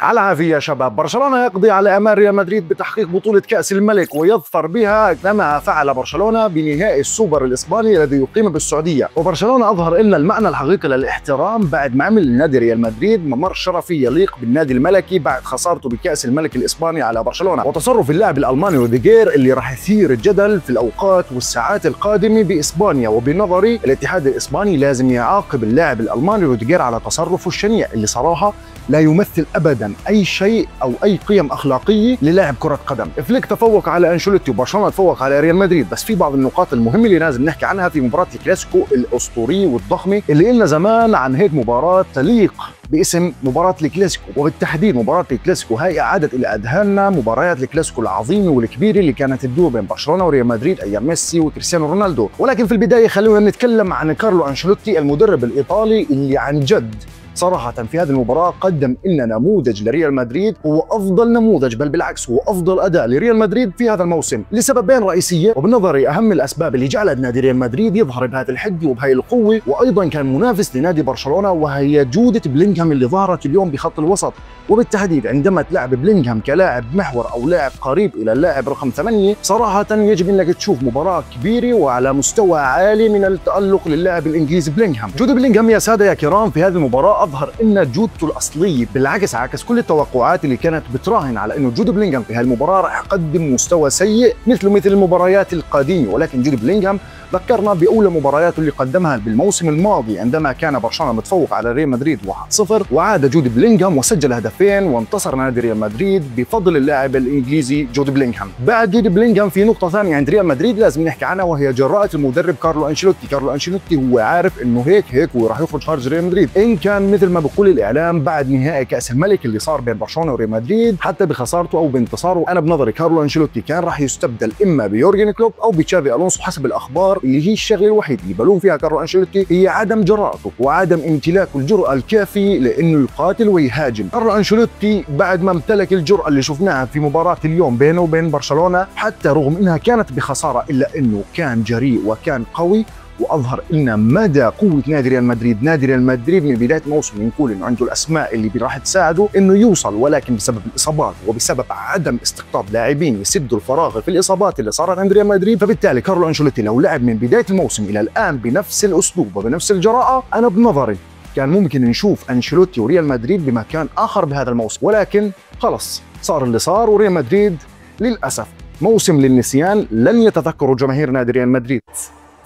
على العافية يا شباب. برشلونة يقضي على آمال ريال مدريد بتحقيق بطولة كأس الملك ويظفر بها كما فعل برشلونة بنهائي السوبر الإسباني الذي يقيم بالسعودية. وبرشلونة أظهر لنا المعنى الحقيقي للاحترام بعد ما عمل نادي ريال مدريد ممر شرفي يليق بالنادي الملكي بعد خسارته بكأس الملك الإسباني على برشلونة، وتصرف اللاعب الألماني روديجير اللي راح يثير الجدل في الأوقات والساعات القادمة بإسبانيا. وبنظري الاتحاد الإسباني لازم يعاقب اللاعب الألماني روديجير على تصرفه الشنيع اللي صراحة لا يمثل ابدا اي شيء او اي قيم اخلاقيه للاعب كره قدم. فليك تفوق على انشيلوتي وبرشلونه تفوق على ريال مدريد، بس في بعض النقاط المهمه اللي لازم نحكي عنها في مباراه الكلاسيكو الاسطوريه والضخمه اللي قلنا زمان عن هيك مباراه تليق باسم مباراة الكلاسيكو، وبالتحديد مباراة الكلاسيكو هاي أعادت إلى أذهاننا مباريات الكلاسيكو العظيمة والكبيرة اللي كانت تدور بين برشلونة وريال مدريد أيام ميسي وكريستيانو رونالدو. ولكن في البداية خلونا نتكلم عن كارلو أنشيلوتي المدرب الإيطالي اللي عن جد صراحة في هذه المباراة قدم لنا نموذج لريال مدريد، هو أفضل نموذج، بل بالعكس هو أفضل أداء لريال مدريد في هذا الموسم لسببين رئيسية، وبالنظري أهم الأسباب اللي جعلت نادي ريال مدريد يظهر بهذه الحدة وبهذه القوة، وأيضا كان منافس لنادي برشلونة، وهي جودة بلينغهام اللي ظهرت اليوم بخط الوسط، وبالتحديد عندما تلعب بلينغهام كلاعب محور أو لاعب قريب إلى اللاعب رقم 8 صراحة يجب أنك تشوف مباراة كبيرة وعلى مستوى عالي من التألق للاعب الإنجليزي بلينغهام. جود بلينغهام يا سادة يا كرام في هذه المباراة أظهر ان جودته الاصليه، بالعكس عكس كل التوقعات اللي كانت بتراهن على انه جود بلينغهام في هالمباراه راح يقدم مستوى سيء مثل المباريات القادمه، ولكن جود بلينغهام ذكرنا باولى مبارياته اللي قدمها بالموسم الماضي عندما كان برشلونه متفوق على ريال مدريد 1-0، وعاد جود بلينغهام وسجل هدفين وانتصر نادي ريال مدريد بفضل اللاعب الانجليزي جود بلينغهام. بعد جود بلينغهام في نقطه ثانيه عند ريال مدريد لازم نحكي عنها، وهي جراءه المدرب كارلو انشيلوتي. كارلو انشيلوتي هو عارف انه هيك وراح يخرج خارج ريال مدريد، ان كان مثل ما بقول الاعلام بعد نهائي كاس الملك اللي صار بين برشلونه وريال مدريد حتى بخسارته او بانتصاره، انا بنظري كارلو انشيلوتي كان راح يستبدل اما بيورجن كلوب او بتشافي الونسو حسب الاخبار، اللي هي الشغله الوحيده اللي بلوم فيها كارلو انشيلوتي هي عدم جرأته وعدم امتلاكه الجرأه الكافيه لانه يقاتل ويهاجم. كارلو انشيلوتي بعد ما امتلك الجرأه اللي شفناها في مباراه اليوم بينه وبين برشلونه، حتى رغم انها كانت بخساره الا انه كان جريء وكان قوي، واظهر لنا مدى قوه نادي ريال مدريد. نادي ريال مدريد من بدايه الموسم نقول انه عنده الاسماء اللي راح تساعده انه يوصل، ولكن بسبب الاصابات وبسبب عدم استقطاب لاعبين يسدوا الفراغ في الاصابات اللي صارت عند ريال مدريد، فبالتالي كارلو انشيلوتي لو لعب من بدايه الموسم الى الان بنفس الاسلوب وبنفس الجراءه، انا بنظري كان ممكن نشوف انشيلوتي وريال مدريد بمكان اخر بهذا الموسم. ولكن خلص صار اللي صار، وريال مدريد للاسف موسم للنسيان لن يتذكروا جماهير نادي ريال مدريد.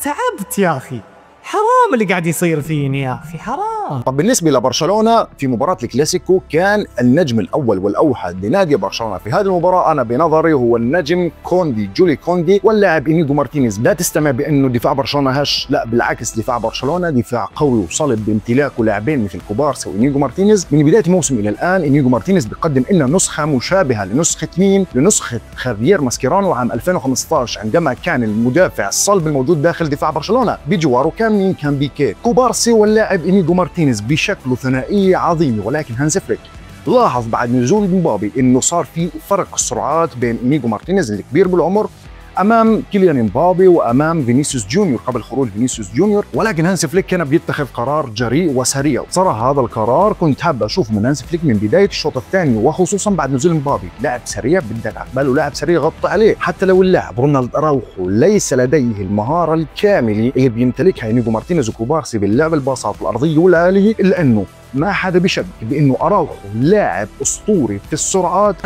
تعبت يا أخي، حرام اللي قاعد يصير فيني يا أخي، حرام. طب بالنسبة لبرشلونة في مباراة الكلاسيكو، كان النجم الأول والأوحد لنادي برشلونة في هذه المباراة أنا بنظري هو النجم كوندي، جولي كوندي، واللاعب إنيجو مارتينيز. لا تستمع بأنه دفاع برشلونة هش، لا بالعكس دفاع برشلونة دفاع قوي وصلب بامتلاكه لاعبين مثل كوبارسي وإنيجو مارتينيز. من بداية الموسم إلى الآن إنيجو مارتينيز بيقدم لنا نسخة مشابهة لنسخة مين؟ لنسخة خافيير ماسكيرانو عام 2015 عندما كان المدافع الصلب الموجود داخل دفاع برشلونة بجواره كان مين؟ كان بيكيه. كوبارسي واللاعب إنيجو مارتينيز بشكله ثنائية عظيمة، ولكن هانز فليك لاحظ بعد نزول مبابي انه صار في فرق السرعات بين إنيجو مارتينيز الكبير بالعمر امام كيليان مبابي وامام فينيسيوس جونيور قبل خروج فينيسيوس جونيور، ولكن هانز فليك كان بيتخذ قرار جريء وسريع. صراحه هذا القرار كنت حابب اشوفه من هانز فليك من بدايه الشوط الثاني، وخصوصا بعد نزول مبابي. لاعب سريع بدك على باله، لاعب سريع غطى عليه، حتى لو اللاعب رونالد اراوخو ليس لديه المهاره الكامله اللي بيمتلكها إنيجو مارتينيز وكوبارسي باللعب الباصات الارضيه والاليه، الا انه ما حدا بشك بانه اراوخو لاعب اسطوري في السرعات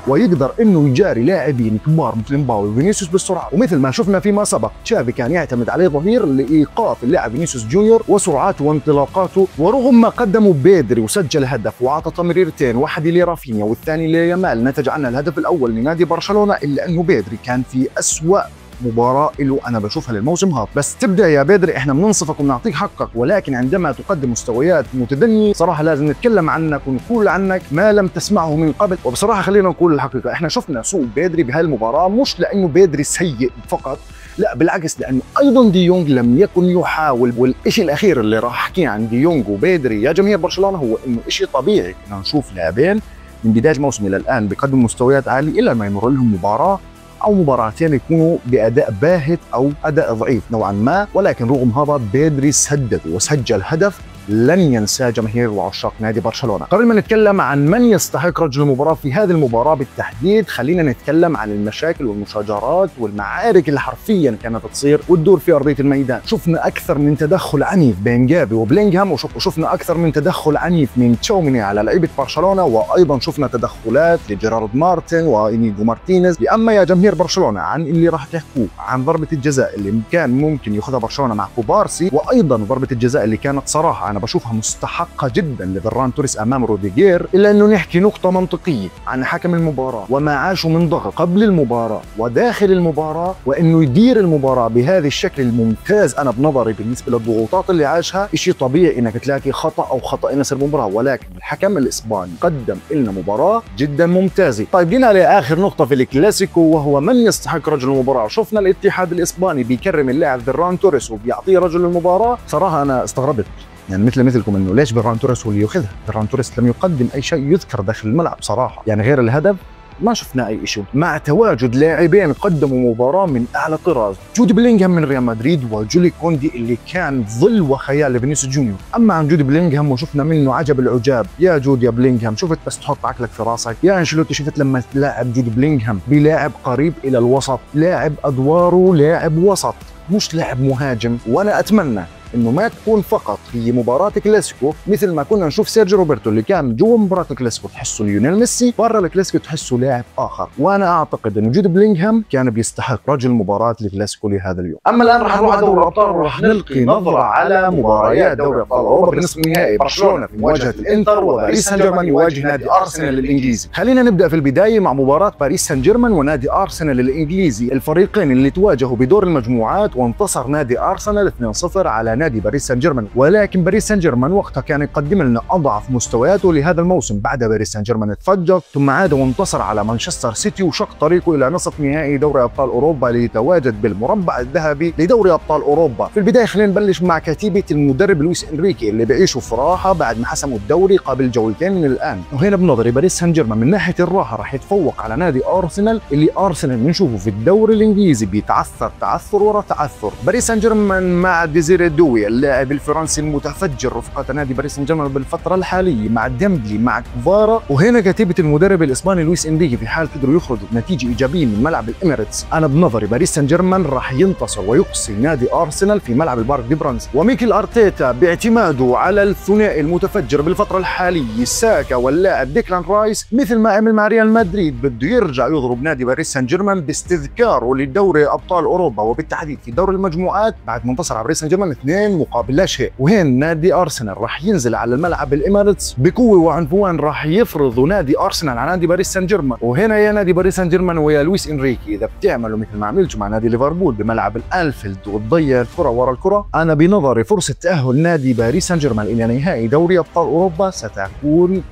ويقدر انه يجاري لاعبين كبار مثل مبابي وفينيسيوس بالسرعه. ومثل ما شفنا فيما سبق تشافي كان يعتمد عليه ظهير لايقاف اللاعب فينيسيوس جونيور وسرعاته وانطلاقاته، ورغم ما قدموا بيدري وسجل هدف وعطى تمريرتين، واحد لرافينيا والثاني ليامال نتج عنها الهدف الاول لنادي برشلونه، الا انه بيدري كان في اسوأ مباراة له أنا بشوفها للموسم هذا. بس تبدأ يا بدري إحنا بننصفك وبنعطيك حقك، ولكن عندما تقدم مستويات متدنية صراحة لازم نتكلم عنك ونقول عنك ما لم تسمعه من قبل. وبصراحة خلينا نقول الحقيقة، إحنا شفنا سوء بيدري بهاي المباراة، مش لأنه بيدري سيء فقط، لا بالعكس لأنه أيضا دي يونغ لم يكن يحاول. والشيء الأخير اللي راح أحكيه عن دي يونغ وبيدري يا جماهير برشلونة هو إنه شيء طبيعي إنه نشوف لاعبين من بداية الموسم إلى الآن بيقدموا مستويات عالية إلا ما يمر لهم مباراة او مباراتين يكونوا باداء باهت او اداء ضعيف نوعا ما، ولكن رغم هذا بيدري سدد وسجل هدف لن ينساه جماهير وعشاق نادي برشلونه. قبل ما نتكلم عن من يستحق رجل المباراه في هذه المباراه بالتحديد، خلينا نتكلم عن المشاكل والمشاجرات والمعارك اللي حرفيا كانت تصير وتدور في ارضيه الميدان. شفنا اكثر من تدخل عنيف بين جافي وبلينغهام، وشفنا اكثر من تدخل عنيف من تشاوميني على لعيبه برشلونه، وايضا شفنا تدخلات لجيرارد مارتن وانيجو مارتينيز. اما يا جماهير برشلونه عن اللي راح تحكوه عن ضربه الجزاء اللي كان ممكن ياخذها برشلونه مع كوبارسي، وايضا ضربه الجزاء اللي كانت صراحه انا بشوفها مستحقه جدا لفيران توريس امام روديجير، الا انه نحكي نقطه منطقيه عن حكم المباراه وما عاشوا من ضغط قبل المباراه وداخل المباراه، وانه يدير المباراه بهذا الشكل الممتاز. انا بنظري بالنسبه للضغوطات اللي عاشها شيء طبيعي انك تلاقي خطا او خطأين يصير بالمباراه، ولكن الحكم الاسباني قدم لنا مباراه جدا ممتازه. طيب جينا لاخر نقطه في الكلاسيكو، وهو من يستحق رجل المباراه. شفنا الاتحاد الاسباني بيكرم اللاعب فيران توريس وبيعطيه رجل المباراه. صراحه انا استغربت، يعني مثلكم انه ليش فيران توريس هو اللي ياخذها؟ فيران توريس لم يقدم اي شيء يذكر داخل الملعب صراحه، يعني غير الهدف ما شفنا اي شيء، مع تواجد لاعبين قدموا مباراه من اعلى طراز، جودي بلينغهام من ريال مدريد وجولي كوندي اللي كان ظل وخيال لفينيسيوس جونيور. اما عن جودي بلينغهام وشفنا منه عجب العجاب. يا جودي يا بلينغهام، شفت بس تحط عقلك في راسك. يا انشيلوتي، شفت لما تلاعب جودي بلينغهام بلاعب قريب الى الوسط، لاعب ادواره لاعب وسط مش لاعب مهاجم. وانا اتمنى انه ما تكون فقط هي مباراه كلاسيكو مثل ما كنا نشوف سيرجيو روبرتو اللي كان جوا مباراه الكلاسيكو تحسه ليونيل ميسي، برا الكلاسيكو تحسه لاعب اخر. وانا اعتقد انه جود بلينغهام كان بيستحق رجل مباراه الكلاسيكو لهذا اليوم. اما الان راح نروح على دوري الابطال وراح نلقي نظره على مباريات دوري ابطال اوروبا بالنسبه للنهائي. برشلونه في مواجهه الانتر وباريس سان جيرمان يواجه نادي ارسنال الانجليزي. خلينا نبدا في البدايه مع مباراه باريس سان جيرمان ونادي ارسنال الانجليزي، الفريقين اللي تواجهوا بدور المجموعات، وانتصر نادي ارسنال 2-0 على نادي باريس سان جيرمان. ولكن باريس سان جيرمان وقتها كان يقدم لنا اضعف مستوياته لهذا الموسم. بعد باريس سان جيرمان تفجر ثم عاد وانتصر على مانشستر سيتي وشق طريقه الى نصف نهائي دوري ابطال اوروبا ليتواجد بالمربع الذهبي لدوري ابطال اوروبا. في البدايه خلينا نبلش مع كتيبه المدرب لويس انريكي اللي بيعيشوا في راحه بعد ما حسموا الدوري قبل جولتين من الان. وهنا بنظري باريس سان جيرمان من ناحيه الراحه راح يتفوق على نادي ارسنال اللي ارسنال بنشوفه في الدوري الانجليزي بيتعثر تعثر ورا تعثر. باريس سان جيرمان مع ديزيري دوي اللاعب الفرنسي المتفجر رفقة نادي باريس سان جيرمان بالفترة الحالية مع ديمبلي مع كفارا. وهنا كتيبة المدرب الاسباني لويس انريكي في حال قدروا يخرجوا بنتيجة ايجابية من ملعب الاميريتس، انا بنظري باريس سان جيرمان راح ينتصر ويقصي نادي ارسنال في ملعب البارك دي برانس. وميكيل ارتيتا باعتماده على الثنائي المتفجر بالفترة الحالية ساكا واللاعب ديكلان رايس مثل ما عمل مع ريال مدريد بده يرجع يضرب نادي باريس سان جيرمان باستذكاره لدوري ابطال اوروبا وبالتحديد في دوري المجموعات بعد ما انتصر على باريس سان جيرمان 2 مقابل لا شيء. وهين نادي ارسنال راح ينزل على الملعب الاميريتس بقوه وعنفوان، راح يفرضوا نادي ارسنال على نادي باريس سان جيرمان. وهنا يا نادي باريس سان جيرمان ويا لويس انريكي اذا بتعملوا مثل ما عملتوا مع نادي ليفربول بملعب الانفيلد وتضيع الكره ورا الكره، انا بنظري فرصه تاهل نادي باريس سان جيرمان الى نهائي دوري ابطال اوروبا ستكون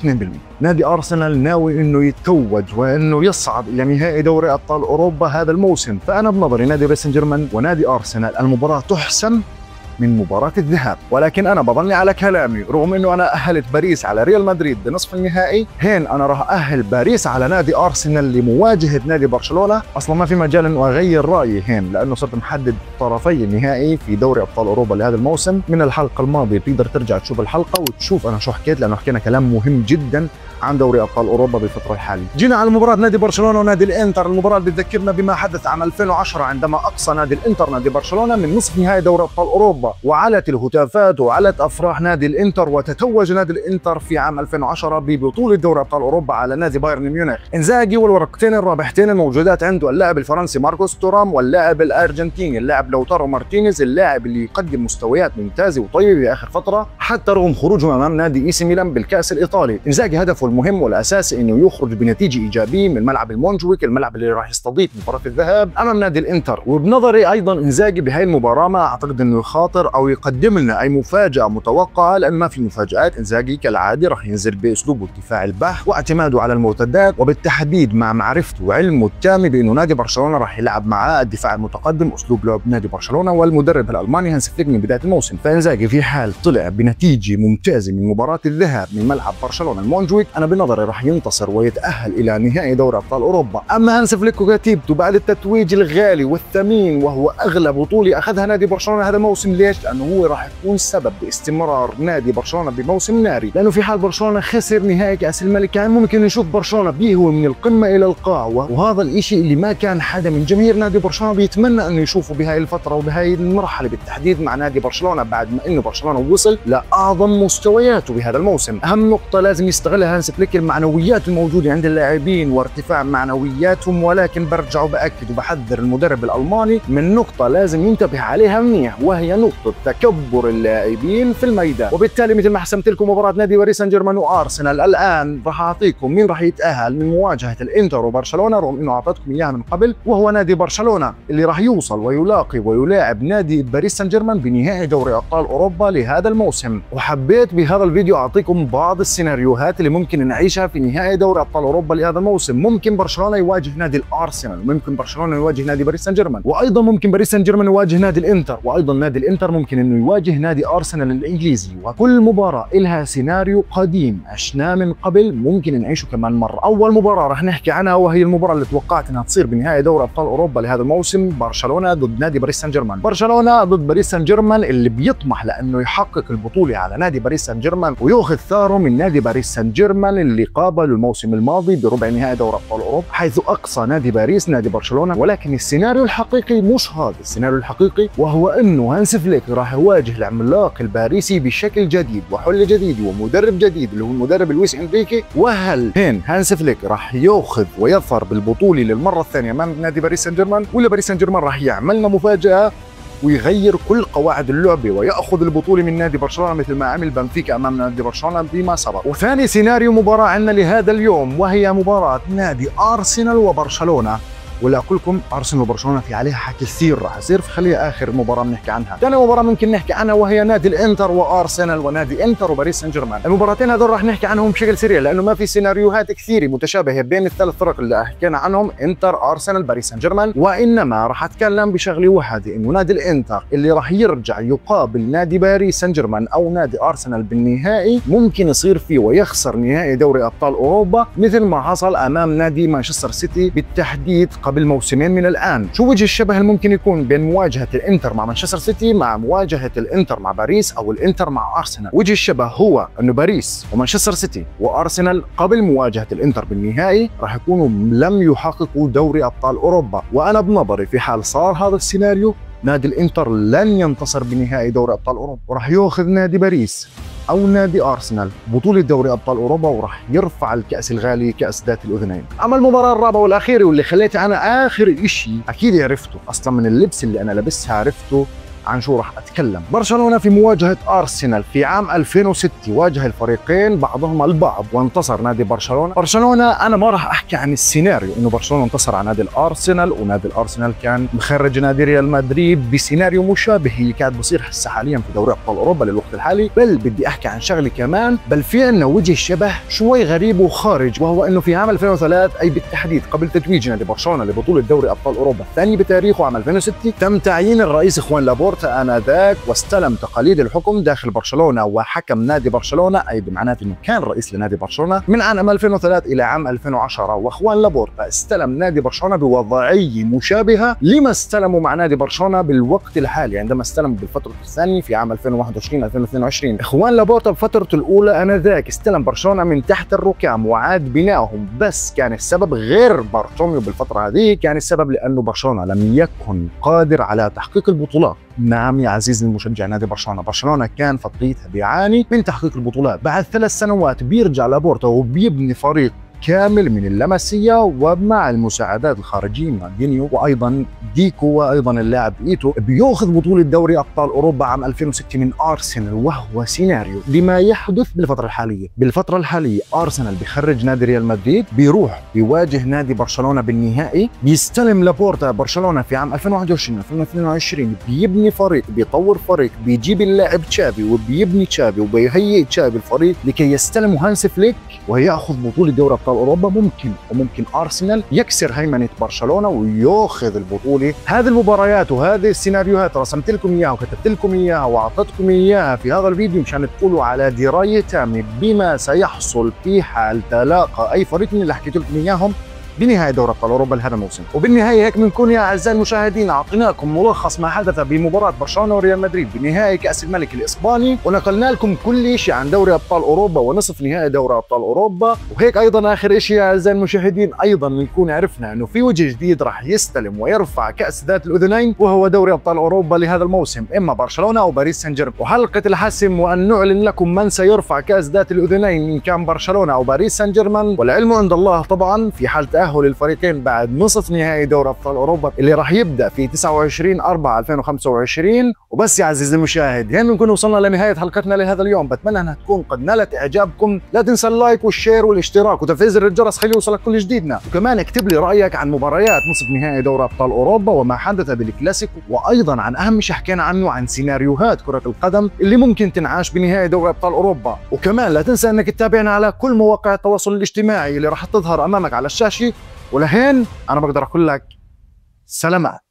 2%. نادي ارسنال ناوي انه يتوج وانه يصعد الى نهائي دوري ابطال اوروبا هذا الموسم، فانا بنظري نادي باريس سان جيرمان ونادي ارسنال المباراه تحسم من مباراة الذهاب. ولكن أنا بظني على كلامي، رغم أنه أنا أهلت باريس على ريال مدريد بنصف النهائي، هين أنا راح أهل باريس على نادي أرسنال لمواجهة نادي برشلونة. أصلا ما في مجال أنه أغير رأيي هين، لأنه صرت محدد طرفي النهائي في دوري أبطال أوروبا لهذا الموسم. من الحلقة الماضية تقدر ترجع تشوف الحلقة وتشوف أنا شو حكيت، لأنه حكينا كلام مهم جدا عن دوري ابطال اوروبا بالفتره الحاليه. جينا على مباراه نادي برشلونه ونادي الانتر، المباراه اللي بتذكرنا بما حدث عام 2010 عندما اقصى نادي الانتر نادي برشلونه من نصف نهائي دوري ابطال اوروبا، وعلت الهتافات وعلت افراح نادي الانتر، وتتوج نادي الانتر في عام 2010 ببطوله دوري ابطال اوروبا على نادي بايرن ميونخ. انزاجي والورقتين الرابحتين الموجودات عنده اللاعب الفرنسي ماركوس تورام واللاعب الارجنتيني اللاعب لوتارو مارتينيز، اللاعب اللي يقدم مستويات ممتازه وطيبه باخر فتره حتى رغم خروجه امام نادي اي سي ميلان بالكاس الايطالي. انزاجي هدفه المهم والاساسي انه يخرج بنتيجه ايجابيه من ملعب المونجويك، الملعب اللي راح يستضيف مباراه الذهاب امام نادي الانتر. وبنظري ايضا انزاجي بهاي المباراه ما اعتقد انه يخاطر او يقدم لنا اي مفاجاه متوقعه، لان ما في مفاجات. انزاجي كالعاده راح ينزل باسلوبه الدفاع البحت واعتماده على المرتدات، وبالتحديد مع معرفته وعلمه التام بانه نادي برشلونه راح يلعب معاه الدفاع المتقدم، اسلوب لعب نادي برشلونه والمدرب الالماني هانس فليك من بدايه الموسم. فانزاجي في حال طلع بنتيجه ممتازه من مباراه الذهاب من ملعب برشلونه المونجويك، انا بنظري راح ينتصر ويتاهل الى نهائي دوري ابطال اوروبا. اما هانس فليك وكتيبته بعد التتويج الغالي والثمين وهو اغلى بطوله اخذها نادي برشلونه هذا الموسم ليش؟ لانه هو راح يكون سبب باستمرار نادي برشلونه بموسم ناري، لانه في حال برشلونه خسر نهائي كاس الملك كان ممكن نشوف برشلونه بيهوي من القمه الى القاع، وهذا الشيء اللي ما كان حدا من جماهير نادي برشلونه بيتمنى انه يشوفه بهاي الفتره وبهاي المرحله بالتحديد مع نادي برشلونه، بعد ما انه برشلونه وصل لاعظم مستوياته بهذا الموسم. اهم نقطه لازم يستغلها هانس فليك المعنويات الموجوده عند اللاعبين وارتفاع معنوياتهم، ولكن برجع وباكد وبحذر المدرب الالماني من نقطه لازم ينتبه عليها منيح، وهي نقطه تكبر اللاعبين في الميدان. وبالتالي مثل ما حسمت لكم مباراه نادي باريس سان جيرمان وارسنال، الان راح اعطيكم مين راح يتاهل من مواجهه الانتر وبرشلونه، رغم انه اعطيتكم اياها من قبل، وهو نادي برشلونه اللي راح يوصل ويلاقي ويلاعب نادي باريس سان جيرمان بنهائي دوري ابطال اوروبا لهذا الموسم. وحبيت بهذا الفيديو اعطيكم بعض السيناريوهات اللي ممكن نعيشها في نهائي دوري ابطال اوروبا لهذا الموسم. ممكن برشلونه يواجه نادي الارسنال، ممكن برشلونه يواجه نادي باريس سان جيرمان، وايضا ممكن باريس سان جيرمان يواجه نادي الانتر، وايضا نادي الانتر ممكن انه يواجه نادي ارسنال الانجليزي. وكل مباراه لها سيناريو قديم عشناه من قبل ممكن نعيشه كمان مره. اول مباراه رح نحكي عنها وهي المباراه اللي توقعت انها تصير بنهائي دوري ابطال اوروبا لهذا الموسم، برشلونه ضد نادي باريس سان جيرمان. برشلونه ضد باريس سان جيرمان اللي بيطمح لانه يحقق البطوله على نادي باريس سان جيرمان وياخذ ثاره من نادي باريس سان جيرمان اللي قابله الموسم الماضي بربع نهائي دوري ابطال اوروبا، حيث اقصى نادي باريس نادي برشلونه. ولكن السيناريو الحقيقي مش هذا، السيناريو الحقيقي وهو انه هانس فليك راح يواجه العملاق الباريسي بشكل جديد وحل جديد ومدرب جديد اللي هو المدرب لويس انريكي. وهل هانس فليك راح ياخذ ويظفر بالبطوله للمره الثانيه امام نادي باريس سان جيرمان، ولا باريس سان جيرمان راح يعمل لنا مفاجاه ويغير كل قواعد اللعبه وياخذ البطوله من نادي برشلونه مثل ما عمل بنفيكا امام نادي برشلونه فيما سبق؟ وثاني سيناريو مباراه عندنا لهذا اليوم وهي مباراه نادي ارسنال وبرشلونه. ولا اقول لكم ارسنال وبرشلونه في عليها حكي كثير راح يصير، فخليها اخر مباراه بنحكي عنها. ثاني مباراه ممكن نحكي عنها وهي نادي الانتر وارسنال، ونادي انتر وباريس سان جيرمان. المباراتين هذول راح نحكي عنهم بشكل سريع لانه ما في سيناريوهات كثيره متشابهه بين الثلاث فرق اللي حكينا عنهم، انتر ارسنال باريس سان جيرمان، وانما راح اتكلم بشغله واحده، انه نادي الانتر اللي راح يرجع يقابل نادي باريس سان جيرمان او نادي ارسنال بالنهائي ممكن يصير فيه ويخسر نهائي دوري ابطال اوروبا مثل ما حصل امام نادي مانشستر سيتي بالتحديد قبل موسمين من الان. شو وجه الشبه اللي ممكن يكون بين مواجهه الانتر مع مانشستر سيتي مع مواجهه الانتر مع باريس او الانتر مع ارسنال؟ وجه الشبه هو انه باريس ومانشستر سيتي وارسنال قبل مواجهه الانتر بالنهائي راح يكونوا لم يحققوا دوري ابطال اوروبا، وانا بنظري في حال صار هذا السيناريو نادي الانتر لن ينتصر بنهائي دوري ابطال اوروبا، وراح ياخذ نادي باريس او نادي ارسنال بطوله دوري ابطال اوروبا وراح يرفع الكاس الغالي كاس ذات الاذنين. اما المباراه الرابعه والاخيره واللي خليتها انا اخر شيء اكيد عرفته اصلا من اللبس اللي انا لبسها، عرفته عن شو راح اتكلم. برشلونه في مواجهه ارسنال في عام 2006 واجه الفريقين بعضهم البعض وانتصر نادي برشلونه. انا ما راح احكي عن السيناريو انه برشلونه انتصر على نادي الارسنال ونادي الارسنال كان مخرج نادي ريال مدريد بسيناريو مشابه اللي قاعد بصير هسه حاليا في دوري ابطال اوروبا للوقت الحالي، بل بدي احكي عن شغله كمان، بل في عندنا وجه شبه شوي غريب وخارج، وهو انه في عام 2003 اي بالتحديد قبل تتويج نادي برشلونه لبطوله دوري ابطال اوروبا الثاني بتاريخه عام 2006 تم تعيين الرئيس خوان لابورتا آنذاك واستلم تقاليد الحكم داخل برشلونه وحكم نادي برشلونه، اي بمعناته انه كان رئيس لنادي برشلونه من عام 2003 الى عام 2010، واخوان لابورتا استلم نادي برشلونه بوضعيه مشابهه لما استلموا مع نادي برشلونه بالوقت الحالي عندما استلم بالفتره الثانيه في عام 2021 2022. اخوان لابورتا بفترته الاولى آنذاك استلم برشلونه من تحت الركام وعاد بنائهم، بس كان السبب غير بارتوميو بالفتره هذه، كان السبب لانه برشلونه لم يكن قادر على تحقيق البطولات. نعم يا عزيزي المشجع نادي برشلونه كان فترتها بيعاني من تحقيق البطولات. بعد 3 سنوات بيرجع لابورتا وبيبني فريق كامل من اللمسيه ومع المساعدات الخارجيه من دينيو وايضا ديكو وايضا اللاعب ايتو، بياخذ بطوله دوري ابطال اوروبا عام 2006 من ارسنال، وهو سيناريو لما يحدث بالفتره الحاليه. بالفتره الحاليه ارسنال بيخرج نادي ريال مدريد، بيروح بيواجه نادي برشلونه بالنهائي، بيستلم لابورتا برشلونه في عام 2021 2022 بيبني فريق، بيطور فريق، بيجيب اللاعب تشافي وبيبني تشافي وبيهيئ تشافي الفريق لكي يستلم هانس فليك وياخذ بطوله دوري ابطال اوروبا. ممكن ارسنال يكسر هيمنه برشلونه وياخذ البطوله. هذه المباريات وهذه السيناريوهات رسمت لكم اياها وكتبت لكم اياها واعطيتكم اياها في هذا الفيديو مشان تقولوا على درايه تامه بما سيحصل في حال تلاقى اي فريق من اللي حكيت لكم اياهم بنهائي دوري ابطال اوروبا لهذا الموسم. وبالنهايه هيك بنكون يا اعزائي المشاهدين اعطيناكم ملخص ما حدث بمباراه برشلونه وريال مدريد بنهائي كاس الملك الاسباني، ونقلنا لكم كل شيء عن دوري ابطال اوروبا ونصف نهائي دوري ابطال اوروبا. وهيك ايضا اخر شيء يا اعزائي المشاهدين ايضا بنكون عرفنا انه في وجه جديد راح يستلم ويرفع كاس ذات الاذنين وهو دوري ابطال اوروبا لهذا الموسم، اما برشلونه او باريس سان جيرمان. وحلقه الحسم وان نعلن لكم من سيرفع كاس ذات الاذنين ان كان برشلونه او باريس سان جيرمان، والعلم عند الله طبعا في حال تاهل الفريقين بعد نصف نهائي دوري ابطال اوروبا اللي راح يبدا في 29/4/2025. وبس يا عزيزي المشاهد هين بنكون وصلنا لنهايه حلقتنا لهذا اليوم، بتمنى انها تكون قد نالت اعجابكم. لا تنسى اللايك والشير والاشتراك وتفعيل زر الجرس خليه يوصلك كل جديدنا، وكمان اكتب لي رايك عن مباريات نصف نهائي دوري ابطال اوروبا وما حدث بالكلاسيكو، وايضا عن اهم شيء حكينا عنه عن سيناريوهات كره القدم اللي ممكن تنعاش بنهائي دوري ابطال اوروبا. وكمان لا تنسى انك تتابعنا على كل مواقع التواصل الاجتماعي اللي راح تظهر امامك على الشاشه. ولهين انا بقدر اقول لك سلامات.